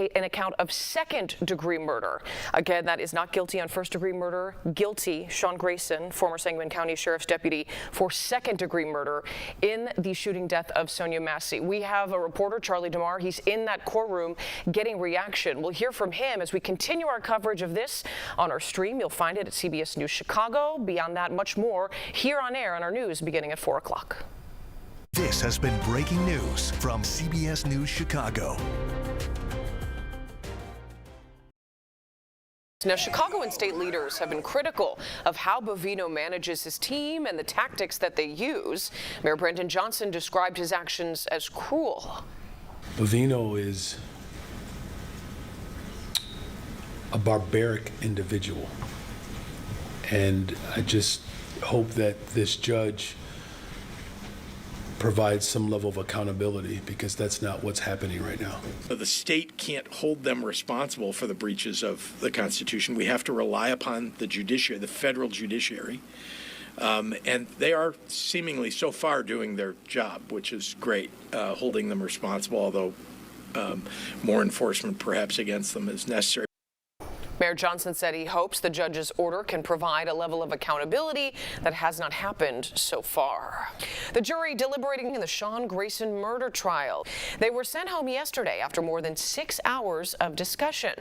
an account of second-degree murder. Again, that is not guilty on first-degree murder. Guilty, Sean Grayson, former Sangamon County Sheriff's deputy, for second-degree murder in the shooting death of Sonya Massey. We have a reporter, Charlie DeMar. He's in that courtroom getting reaction. We'll hear from him as we continue our coverage of this on our stream. You'll find it at CBS News Chicago. Beyond that, much more here on air on our news beginning at 4 o'clock. This has been breaking news from CBS News Chicago. Now, Chicago and state leaders have been critical of how Bovino manages his team and the tactics that they use. Mayor Brandon Johnson described his actions as cruel. Bovino is a barbaric individual, and I just hope that this judge provides some level of accountability, because that's not what's happening right now. The state can't hold them responsible for the breaches of the Constitution. We have to rely upon the judiciary, the federal judiciary, and they are seemingly so far doing their job, which is great, holding them responsible, although more enforcement perhaps against them is necessary. Mayor Johnson said he hopes the judge's order can provide a level of accountability that has not happened so far. The jury deliberating in the Sean Grayson murder trial. They were sent home yesterday after more than 6 hours of discussion.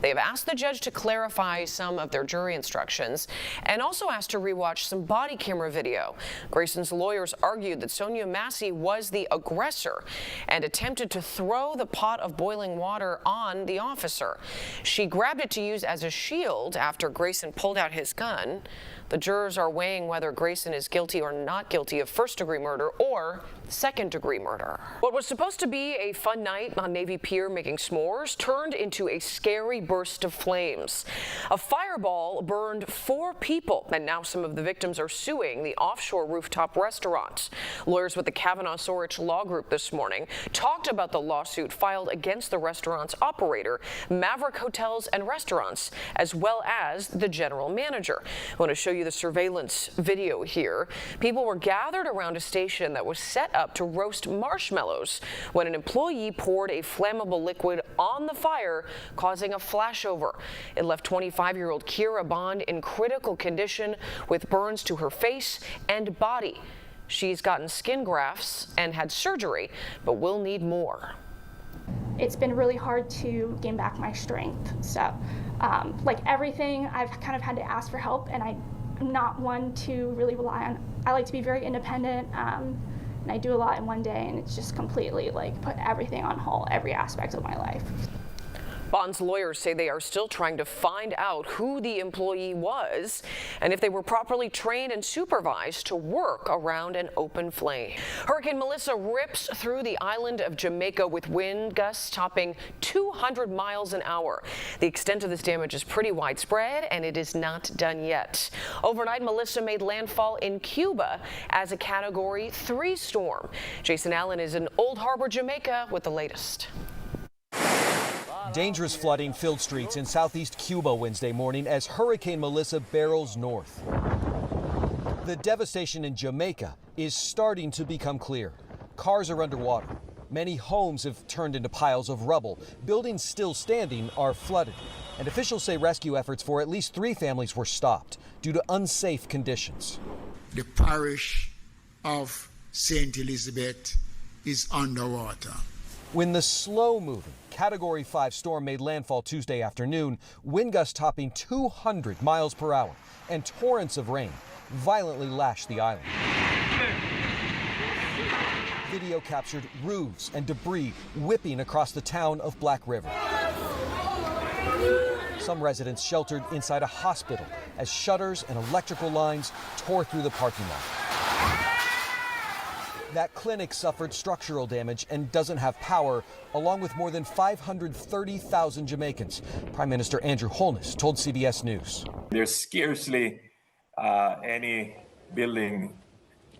They have asked the judge to clarify some of their jury instructions and also asked to rewatch some body camera video. Grayson's lawyers argued that Sonya Massey was the aggressor and attempted to throw the pot of boiling water on the officer. She grabbed it to use as a shield after Grayson pulled out his gun. The jurors are weighing whether Grayson is guilty or not guilty of first-degree murder or second-degree murder. What was supposed to be a fun night on Navy Pier making s'mores turned into a scary burst of flames. A fireball burned 4 people, and now some of the victims are suing the offshore rooftop restaurant. Lawyers with the Kavanaugh-Sorich Law Group this morning talked about the lawsuit filed against the restaurant's operator, Maverick Hotels and Restaurants, as well as the general manager. I want to show you the surveillance video here. People were gathered around a station that was set up to roast marshmallows when an employee poured a flammable liquid on the fire, causing a flashover. It left 25-year-old Kira Bond in critical condition with burns to her face and body. She's gotten skin grafts and had surgery, but will need more. It's been really hard to gain back my strength. So, like everything, I've kind of had to ask for help, and I'm not one to really rely on. I like to be very independent, and I do a lot in one day, and it's just completely like put everything on hold, every aspect of my life. Bond's lawyers say they are still trying to find out who the employee was and if they were properly trained and supervised to work around an open flame. Hurricane Melissa rips through the island of Jamaica with wind gusts topping 200 miles an hour. The extent of this damage is pretty widespread, and it is not done yet. Overnight, Melissa made landfall in Cuba as a Category 3 storm. Jason Allen is in Old Harbor, Jamaica with the latest. Dangerous flooding filled streets in southeast Cuba Wednesday morning as Hurricane Melissa barrels north. The devastation in Jamaica is starting to become clear. Cars are underwater. Many homes have turned into piles of rubble. Buildings still standing are flooded. And officials say rescue efforts for at least 3 families were stopped due to unsafe conditions. The parish of St. Elizabeth is underwater. When the slow-moving Category 5 storm made landfall Tuesday afternoon, wind gusts topping 200 miles per hour and torrents of rain violently lashed the island. Video captured roofs and debris whipping across the town of Black River. Some residents sheltered inside a hospital as shutters and electrical lines tore through the parking lot. That clinic suffered structural damage and doesn't have power, along with more than 530,000 Jamaicans. Prime Minister Andrew Holness told CBS News. There's scarcely any building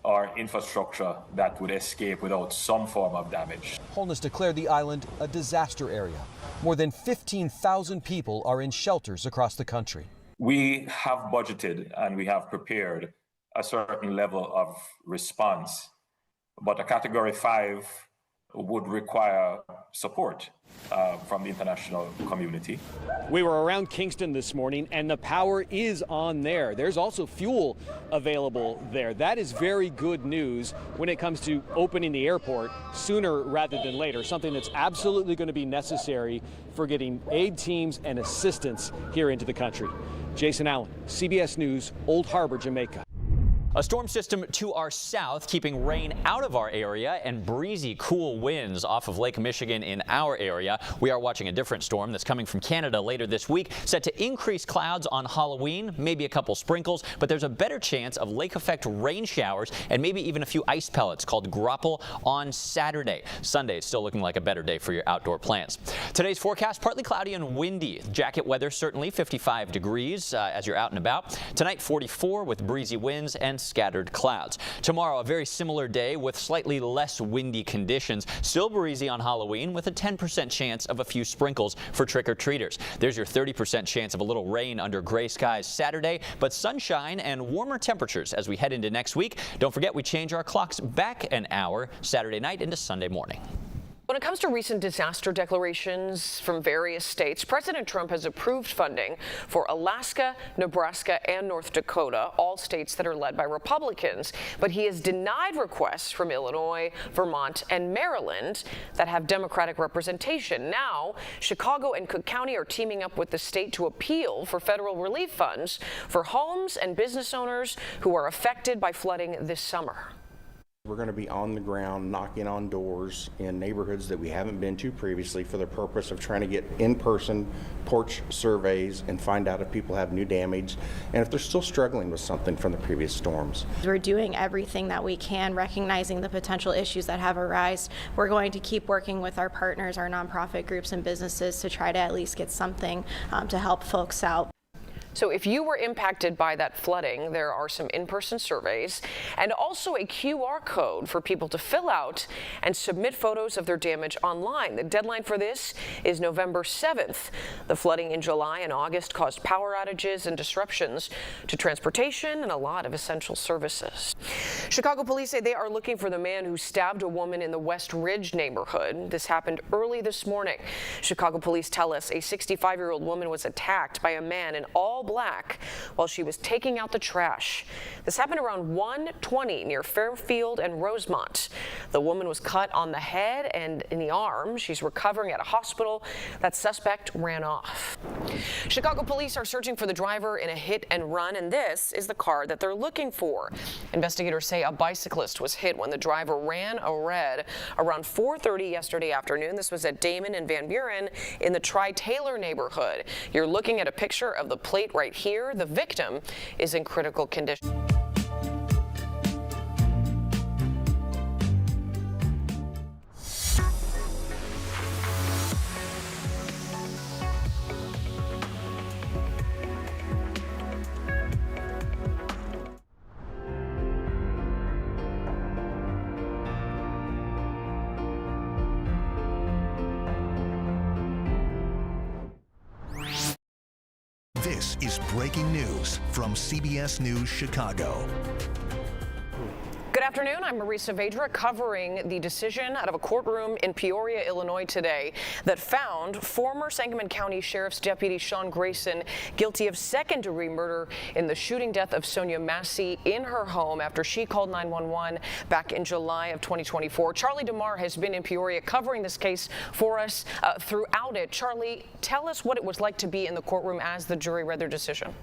or infrastructure that would escape without some form of damage. Holness declared the island a disaster area. More than 15,000 people are in shelters across the country. We have budgeted and we have prepared a certain level of response. But a Category 5 would require support from the international community. We were around Kingston this morning, and the power is on there. There's also fuel available there. That is very good news when it comes to opening the airport sooner rather than later, something that's absolutely going to be necessary for getting aid teams and assistance here into the country. Jason Allen, CBS News, Old Harbor, Jamaica. A storm system to our south, keeping rain out of our area and breezy, cool winds off of Lake Michigan in our area. We are watching a different storm that's coming from Canada later this week, set to increase clouds on Halloween, maybe a couple sprinkles, but there's a better chance of lake effect rain showers and maybe even a few ice pellets called grapple on Saturday. Sunday is still looking like a better day for your outdoor plans. Today's forecast, partly cloudy and windy. Jacket weather certainly 55 degrees as you're out and about. Tonight 44 with breezy winds and scattered clouds. Tomorrow, a very similar day with slightly less windy conditions. Still breezy on Halloween with a 10% chance of a few sprinkles for trick-or-treaters. There's your 30% chance of a little rain under gray skies Saturday, but sunshine and warmer temperatures as we head into next week. Don't forget, we change our clocks back an hour Saturday night into Sunday morning. When it comes to recent disaster declarations from various states, President Trump has approved funding for Alaska, Nebraska, and North Dakota, all states that are led by Republicans. But he has denied requests from Illinois, Vermont, and Maryland that have Democratic representation. Now, Chicago and Cook County are teaming up with the state to appeal for federal relief funds for homes and business owners who are affected by flooding this summer. We're going to be on the ground knocking on doors in neighborhoods that we haven't been to previously for the purpose of trying to get in-person porch surveys and find out if people have new damage and if they're still struggling with something from the previous storms. We're doing everything that we can, recognizing the potential issues that have arisen. We're going to keep working with our partners, our nonprofit groups and businesses to try to at least get something to help folks out. So if you were impacted by that flooding, there are some in-person surveys and also a QR code for people to fill out and submit photos of their damage online. The deadline for this is November 7th. The flooding in July and August caused power outages and disruptions to transportation and a lot of essential services. Chicago police say they are looking for the man who stabbed a woman in the West Ridge neighborhood. This happened early this morning. Chicago police tell us a 65-year-old woman was attacked by a man in all black while she was taking out the trash. This happened around 1:20 near Fairfield and Rosemont. The woman was cut on the head and in the arm. She's recovering at a hospital. That suspect ran off. Chicago police are searching for the driver in a hit and run, and this is the car that they're looking for. Investigators say a bicyclist was hit when the driver ran a red around 4:30 yesterday afternoon. This was at Damon and Van Buren in the Tri-Taylor neighborhood. You're looking at a picture of the plate right here. The victim is in critical condition. This is breaking news from CBS News Chicago. Good afternoon. I'm Marisa Vedra covering the decision out of a courtroom in Peoria, Illinois today that found former Sangamon County Sheriff's Deputy Sean Grayson guilty of second-degree murder in the shooting death of Sonya Massey in her home after she called 911 back in July of 2024. Charlie DeMar has been in Peoria covering this case for us throughout it. Charlie, tell us what it was like to be in the courtroom as the jury read their decision.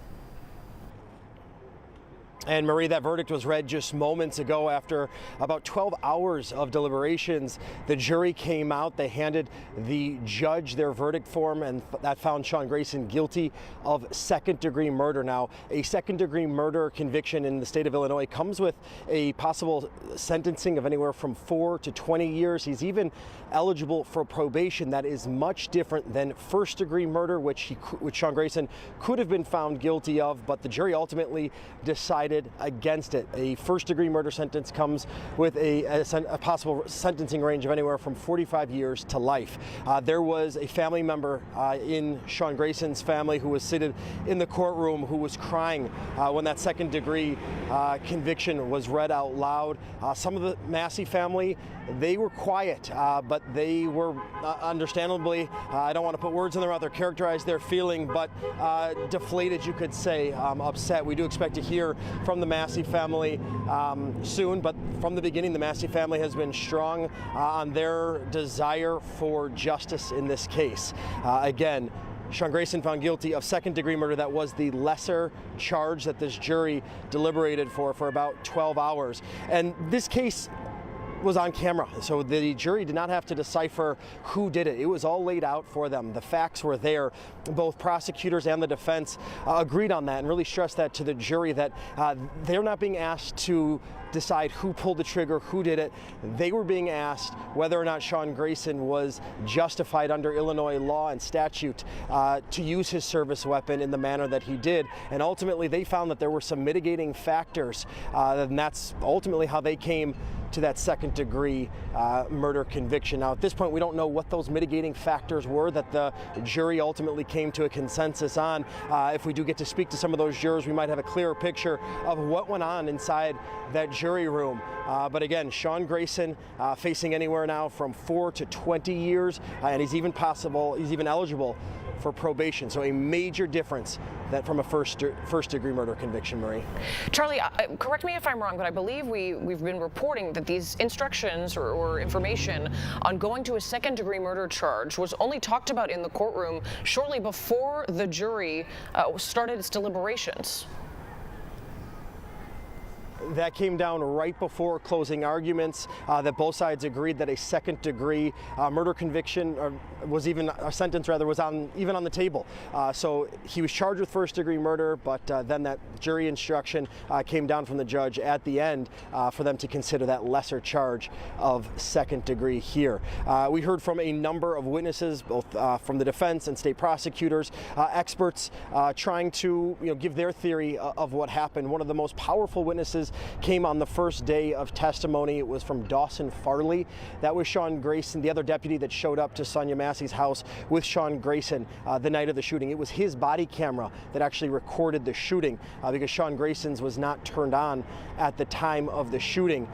And Marie, that verdict was read just moments ago after about 12 hours of deliberations. The jury came out. They handed the judge their verdict form, and that found Sean Grayson guilty of second-degree murder. Now, a second-degree murder conviction in the state of Illinois comes with a possible sentencing of anywhere from 4 to 20 years. He's even eligible for probation. That is much different than first-degree murder, which Sean Grayson could have been found guilty of, but the jury ultimately decided decided against it. A first-degree murder sentence comes with a possible sentencing range of anywhere from 45 years to life. There was a family member in Sean Grayson's family who was seated in the courtroom who was crying when that second-degree conviction was read out loud. Some of the Massey family, they were quiet, but they were understandably, I don't want to put words in their mouth or characterize their feeling, but deflated, you could say, upset. We do expect to hear from the Massey family soon, but from the beginning, the Massey family has been strong on their desire for justice in this case. Again, Sean Grayson found guilty of second-degree murder. That was the lesser charge that this jury deliberated for about 12 hours. And this case was on camera, so the jury did not have to decipher who did it. It was all laid out for them. The facts were there. Both prosecutors and the defense agreed on that and really stressed that to the jury, that they're not being asked to decide who pulled the trigger, who did it. They were being asked whether or not Sean Grayson was justified under Illinois law and statute to use his service weapon in the manner that he did. And ultimately, they found that there were some mitigating factors, and that's ultimately how they came to that second-degree murder conviction. Now, at this point, we don't know what those mitigating factors were that the jury ultimately came to a consensus on. If we do get to speak to some of those jurors, we might have a clearer picture of what went on inside that jury room. But again, Sean Grayson facing anywhere now from 4 to 20 years, and he's even eligible for probation. So a major difference that from a first-degree murder conviction, Marie. Charlie, correct me if I'm wrong, but I believe we've been reporting that these instructions or information on going to a second-degree murder charge was only talked about in the courtroom shortly before the jury started its deliberations. That came down right before closing arguments, that both sides agreed that a second-degree murder conviction, or was even a sentence rather, was even on the table. So he was charged with first-degree murder, but then that jury instruction came down from the judge at the end for them to consider that lesser charge of second-degree here. We heard from a number of witnesses, both from the defense and state prosecutors, experts trying to give their theory of what happened. One of the most powerful witnesses came on the first day of testimony. It was from Dawson Farley. That was Sean Grayson, the other deputy that showed up to Sonya Massey's house with Sean Grayson the night of the shooting. It was his body camera that actually recorded the shooting because Sean Grayson's was not turned on at the time of the shooting.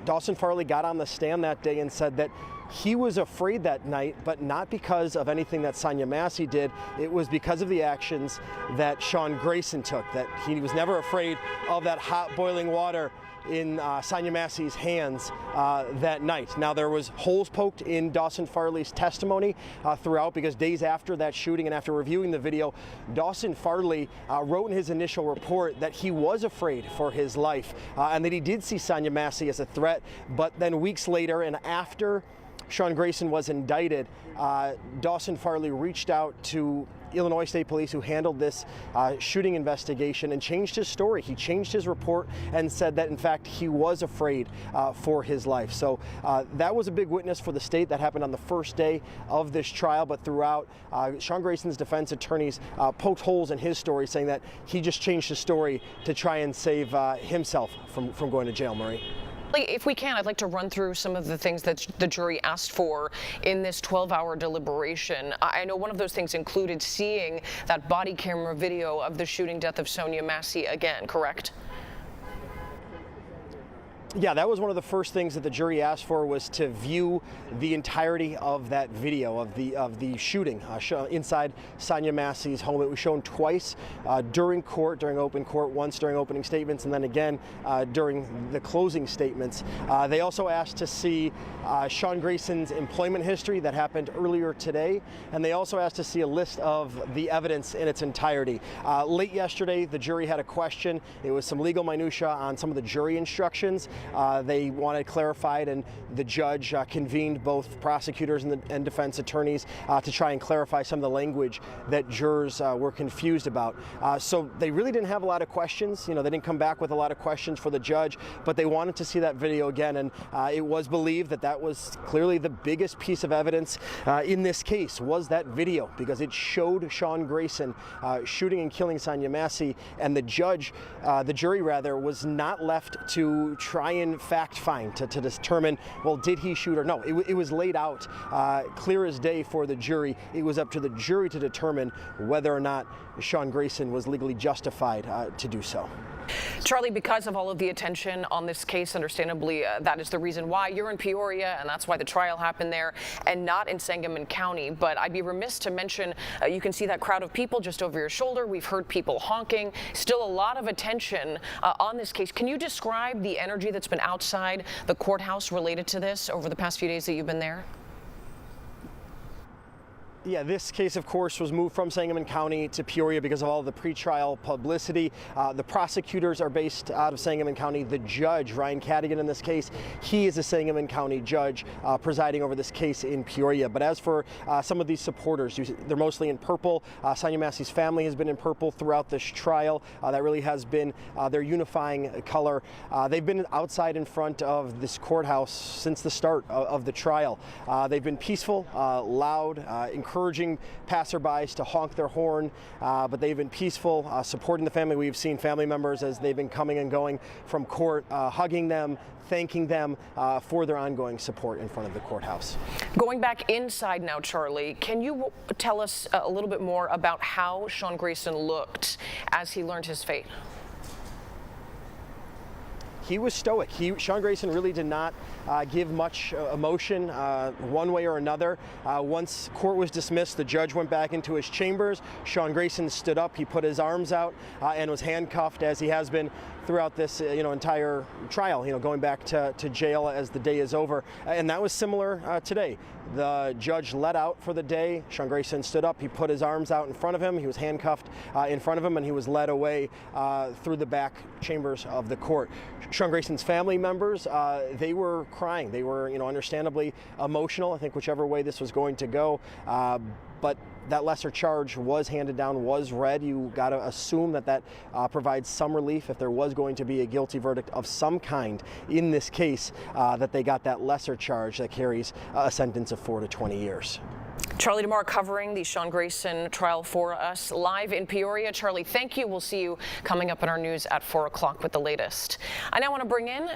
Dawson Farley got on the stand that day and said that he was afraid that night, but not because of anything that Sonya Massey did. It was because of the actions that Sean Grayson took, that he was never afraid of that hot boiling water in Sonya Massey's hands that night. Now, there was holes poked in Dawson Farley's testimony throughout, because days after that shooting and after reviewing the video, Dawson Farley wrote in his initial report that he was afraid for his life and that he did see Sonya Massey as a threat. But then weeks later and after Sean Grayson was indicted, Dawson Farley reached out to Illinois State Police, who handled this shooting investigation, and changed his story. He changed his report and said that, in fact, he was afraid for his life. So that was a big witness for the state. That happened on the first day of this trial, but throughout, Sean Grayson's defense attorneys poked holes in his story, saying that he just changed his story to try and save himself from going to jail, Marie. If we can, I'd like to run through some of the things that the jury asked for in this 12-hour deliberation. I know one of those things included seeing that body camera video of the shooting death of Sonya Massey again, correct? Yeah, that was one of the first things that the jury asked for, was to view the entirety of that video of the shooting inside Sonya Massey's home. It was shown twice during open court, once during opening statements, and then again during the closing statements. They also asked to see Sean Grayson's employment history that happened earlier today, and they also asked to see a list of the evidence in its entirety. Late yesterday, the jury had a question. It was some legal minutia on some of the jury instructions. they wanted clarified, and the judge convened both prosecutors and defense attorneys to try and clarify some of the language that jurors were confused about. So they really didn't have a lot of questions. They didn't come back with a lot of questions for the judge, but they wanted to see that video again, and it was believed that that was clearly the biggest piece of evidence in this case, was that video, because it showed Sean Grayson shooting and killing Sonya Massey, and the jury was not left to try and fact find to determine, well, did he shoot or no. It was laid out clear as day for the jury. It was up to the jury to determine whether or not Sean Grayson was legally justified to do so. Charlie, because of all of the attention on this case, understandably, that is the reason why you're in Peoria, and that's why the trial happened there and not in Sangamon County. But I'd be remiss to mention, you can see that crowd of people just over your shoulder. We've heard people honking. Still a lot of attention on this case. Can you describe the energy that's been outside the courthouse related to this over the past few days that you've been there? Yeah, this case, of course, was moved from Sangamon County to Peoria because of all the pretrial publicity. The prosecutors are based out of Sangamon County. The judge, Ryan Cadigan, in this case, he is a Sangamon County judge presiding over this case in Peoria. But as for some of these supporters, they're mostly in purple. Sonya Massey's family has been in purple throughout this trial. That really has been their unifying color. They've been outside in front of this courthouse since the start of the trial. They've been peaceful, loud, encouraging passerbys to honk their horn, but they've been peaceful, supporting the family. We've seen family members as they've been coming and going from court, hugging them, thanking them for their ongoing support in front of the courthouse. Going back inside now, Charlie, can you tell us a little bit more about how Sean Grayson looked as he learned his fate? He was stoic. Sean Grayson really did not give much emotion one way or another. Once court was dismissed, the judge went back into his chambers. Sean Grayson stood up. He put his arms out and was handcuffed, as he has been throughout this entire trial, going back to jail as the day is over. And that was similar today. The judge let out for the day. Sean Grayson stood up. He put his arms out in front of him. He was handcuffed in front of him, and he was led away through the back chambers of the court. Sean Grayson's family members, they were crying. They were, understandably emotional, I think, whichever way this was going to go. But that lesser charge was handed down, was read. You got to assume that provides some relief if there was going to be a guilty verdict of some kind in this case, that they got that lesser charge that carries a sentence of 4 to 20 years. Charlie DeMar covering the Sean Grayson trial for us live in Peoria. Charlie, thank you. We'll see you coming up in our news at 4 o'clock with the latest. I now want to bring in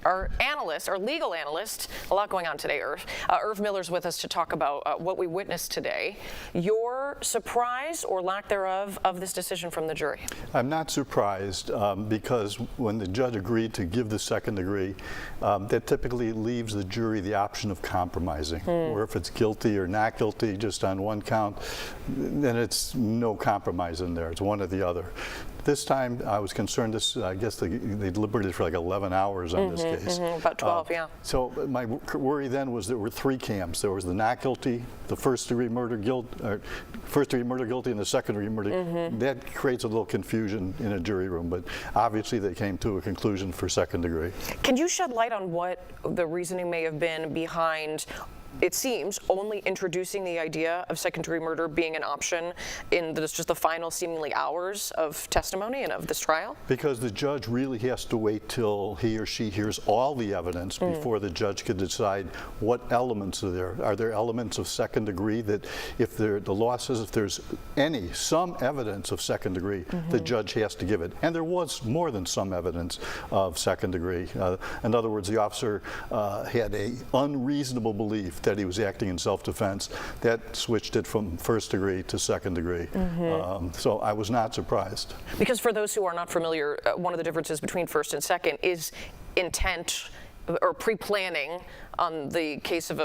our analyst, our legal analyst. A lot going on today, Irv. Irv Miller's with us to talk about what we witnessed today. Your surprise or lack thereof of this decision from the jury? I'm not surprised because when the judge agreed to give the second degree, that typically leaves the jury the option of compromising. Or if it's guilty or not guilty just on one count, then it's no compromise in there. It's one or the other. This time I was concerned, I guess they deliberated for like 11 hours on this case. About 12, yeah. So my worry then was there were 3 camps. There was the not guilty, the first degree murder guilty, and the second degree murder. That creates a little confusion in a jury room, but obviously they came to a conclusion for second degree. Can you shed light on what the reasoning may have been behind, it seems, only introducing the idea of second-degree murder being an option in just the final seemingly hours of testimony and of this trial? Because the judge really has to wait till he or she hears all the evidence before the judge can decide what elements are there. Are there elements of second degree that if the law says if there's some evidence of second degree, the judge has to give it. And there was more than some evidence of second degree. In other words, the officer had an unreasonable belief that he was acting in self-defense. That switched it from first degree to second degree. So I was not surprised. Because for those who are not familiar, one of the differences between first and second is intent or pre-planning on the case of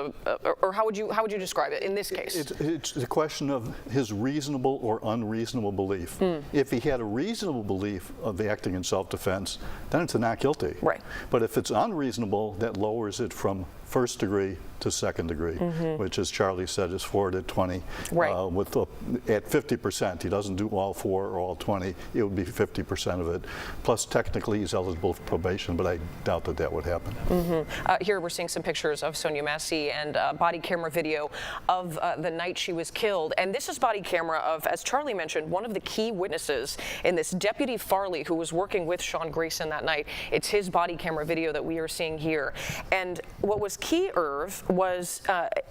or how would you describe it in this case? It's the question of his reasonable or unreasonable belief. If he had a reasonable belief of acting in self-defense, then it's a not guilty. Right. But if it's unreasonable, that lowers it from first degree to second degree, which, as Charlie said, is 4 to 20. Right. At 50%, he doesn't do all 4 or all 20. It would be 50% of it. Plus, technically, he's eligible for probation, but I doubt that that would happen. Here we're seeing some pictures of Sonya Massey and body camera video of the night she was killed. And this is body camera of, as Charlie mentioned, one of the key witnesses in this, Deputy Farley, who was working with Sean Grayson that night. It's his body camera video that we are seeing here. And what was key, Irv, was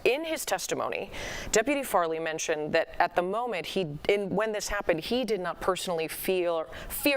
in his testimony, Deputy Farley mentioned that at the moment, when this happened, he did not personally fear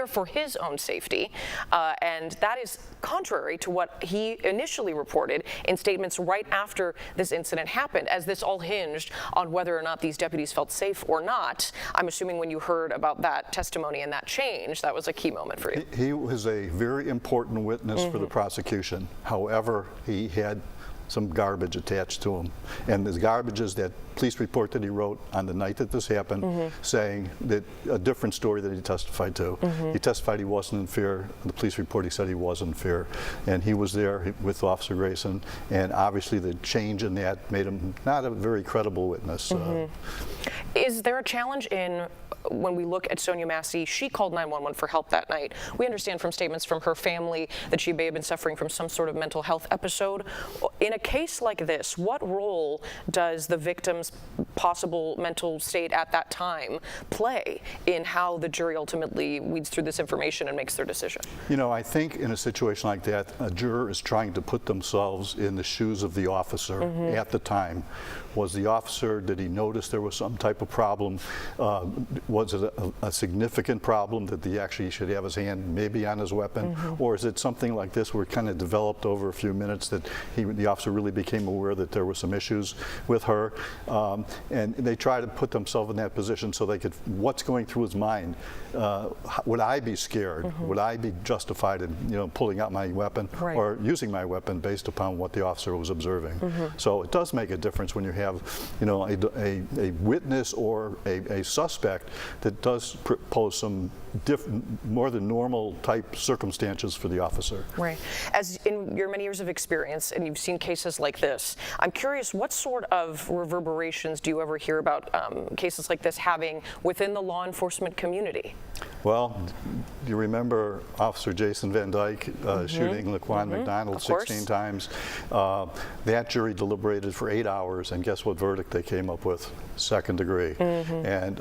for his own safety. And that is contrary to what he initially reported in statements right after this incident happened, as this all hinged on whether or not these deputies felt safe or not. I'm assuming when you heard about that testimony and that change, that was a key moment for you. He was a very important witness for the prosecution. However, he had some garbage attached to him. And the garbage is that police report that he wrote on the night that this happened, saying that a different story that he testified to. He testified he wasn't in fear. In the police report, he said he was in fear. And he was there with Officer Grayson. And obviously the change in that made him not a very credible witness. Is there a challenge in, when we look at Sonya Massey, she called 911 for help that night. We understand from statements from her family that she may have been suffering from some sort of mental health episode. In a case like this, what role does the victim's possible mental state at that time play in how the jury ultimately weeds through this information and makes their decision? You know, I think in a situation like that, a juror is trying to put themselves in the shoes of the officer at the time. Was the officer, did he notice there was some type of problem? Was it a significant problem that he actually should have his hand maybe on his weapon? Or is it something like this where it kind of developed over a few minutes that the officer really became aware that there were some issues with her? And they try to put themselves in that position so they could, what's going through his mind? Would I be scared? Would I be justified in pulling out my weapon or using my weapon based upon what the officer was observing? So it does make a difference when you have a witness or a suspect that does pose some more than normal type circumstances for the officer. Right. As in your many years of experience, and you've seen cases like this, I'm curious, what sort of reverberations do you ever hear about cases like this having within the law enforcement community? Well, do you remember Officer Jason Van Dyke shooting Laquan McDonald 16 times? That jury deliberated for 8 hours, and guess what verdict they came up with? Second degree. And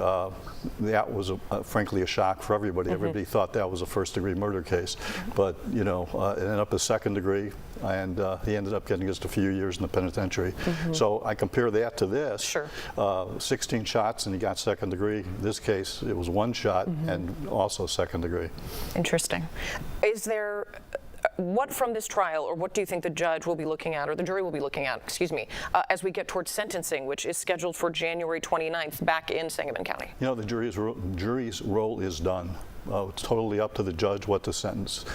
that was, frankly, a shock for everybody. Everybody thought that was a first-degree murder case. But, it ended up as second degree, and he ended up getting just a few years in the penitentiary. So I compare that to this. 16 shots, and he got second degree. This case, it was 1 shot and also second degree. Interesting. Is there, what from this trial, or what do you think the judge will be looking at, or the jury will be looking at, as we get towards sentencing, which is scheduled for January 29th back in Sangamon County? The jury's role is done. It's totally up to the judge what to sentence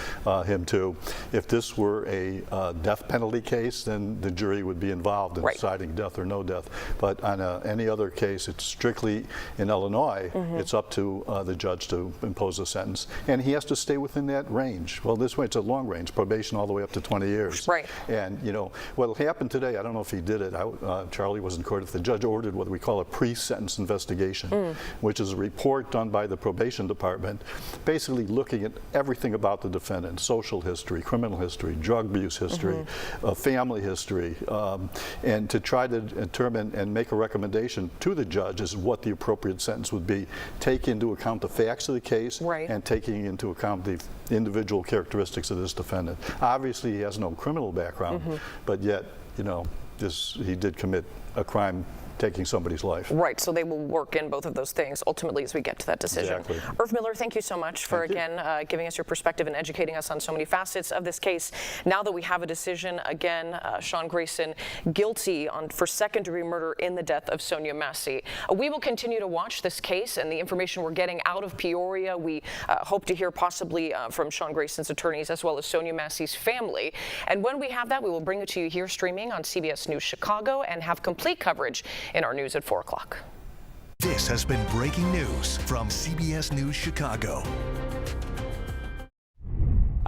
him to. If this were a death penalty case, then the jury would be involved in deciding death or no death. But on any other case, it's strictly in Illinois, it's up to the judge to impose a sentence. And he has to stay within that range. Well, this way it's a long range, probation all the way up to 20 years. And, what happened today, I don't know if he did it, Charlie was in court, if the judge ordered what we call a pre-sentence investigation, which is a report done by the probation department, basically looking at everything about the defendant: social history, criminal history, drug abuse history, family history, and to try to determine and make a recommendation to the judge as what the appropriate sentence would be, take into account the facts of the case and taking into account the individual characteristics of this defendant. Obviously, he has no criminal background, but yet, he did commit a crime taking somebody's life. Right, so they will work in both of those things ultimately as we get to that decision. Irv Miller, thank you so much for giving us your perspective and educating us on so many facets of this case. Now that we have a decision, again, Sean Grayson guilty for second-degree murder in the death of Sonya Massey. We will continue to watch this case and the information we're getting out of Peoria. We hope to hear possibly from Sean Grayson's attorneys as well as Sonya Massey's family. And when we have that, we will bring it to you here streaming on CBS News Chicago and have complete coverage in our news at 4 o'clock. This has been breaking news from CBS News Chicago.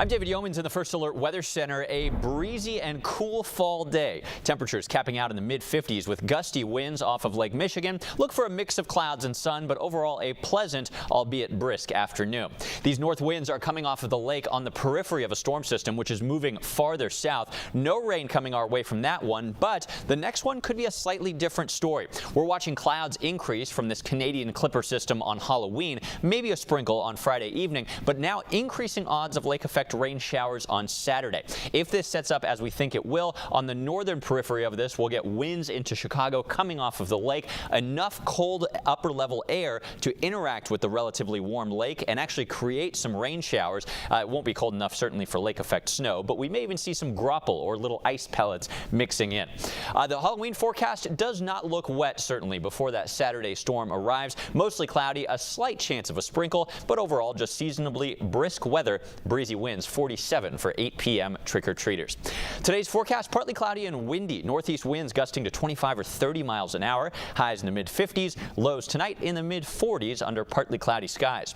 I'm David Yeomans in the First Alert Weather Center. A breezy and cool fall day. Temperatures capping out in the mid-50s with gusty winds off of Lake Michigan. Look for a mix of clouds and sun, but overall a pleasant, albeit brisk afternoon. These north winds are coming off of the lake on the periphery of a storm system, which is moving farther south. No rain coming our way from that one, but the next one could be a slightly different story. We're watching clouds increase from this Canadian Clipper system on Halloween, maybe a sprinkle on Friday evening, but now increasing odds of lake effect rain showers on Saturday. If this sets up as we think it will, on the northern periphery of this, we'll get winds into Chicago coming off of the lake, enough cold upper level air to interact with the relatively warm lake and actually create some rain showers. It won't be cold enough certainly for lake effect snow, but we may even see some grapple or little ice pellets mixing in. The Halloween forecast does not look wet certainly before that Saturday storm arrives. Mostly cloudy, a slight chance of a sprinkle, but overall just seasonably brisk weather, breezy winds 47 for 8 p.m. trick-or-treaters. Today's forecast partly cloudy and windy. Northeast winds gusting to 25 or 30 miles an hour. Highs in the mid-50s. Lows tonight in the mid-40s under partly cloudy skies.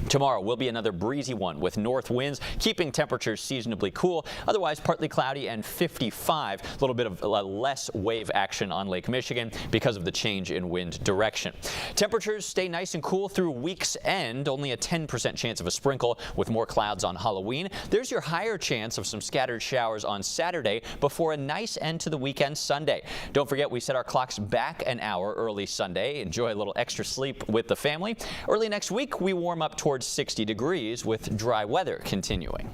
Tomorrow will be another breezy one with north winds keeping temperatures seasonably cool. Otherwise partly cloudy and 55. A little bit of less wave action on Lake Michigan because of the change in wind direction. Temperatures stay nice and cool through week's end. Only a 10% chance of a sprinkle with more clouds on Halloween. There's your higher chance of some scattered showers on Saturday before a nice end to the weekend Sunday. Don't forget we set our clocks back an hour early Sunday. Enjoy a little extra sleep with the family. Early next week we warm up towards 60 degrees with dry weather continuing.